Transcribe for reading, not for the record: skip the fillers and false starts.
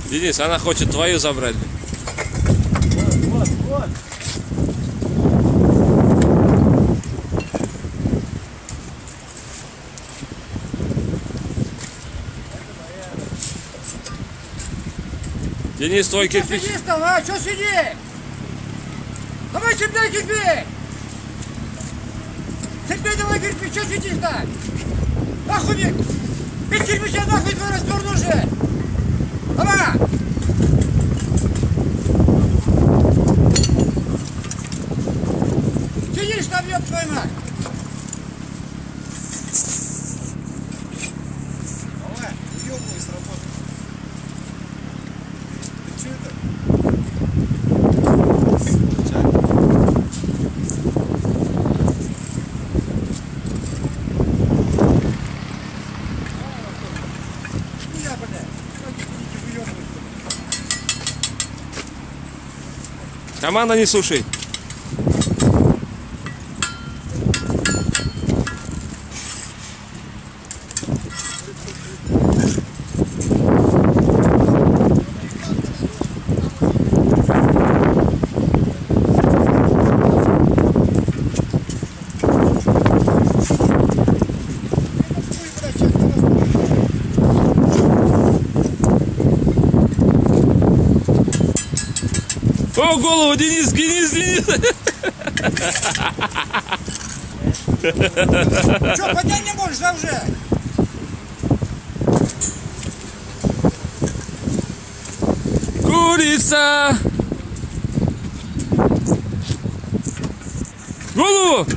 Денис, она хочет твою забрать. Вот. Денис, твой кирпич. Сидишь там, а? Что сидишь? Давай сюда кирпич! Сюда давай кирпич, что сидишь там? Нахуй! Без кирпича нахуй твой разверну уже! Давай! Сидишь там, ёб твою мать! Давай, уёбывай с работы. Ты что это? Я, блядь! Команда, не слушай. О, голову, Денис, Денис! Что, поднять не можешь, да, уже? Курица! Голову!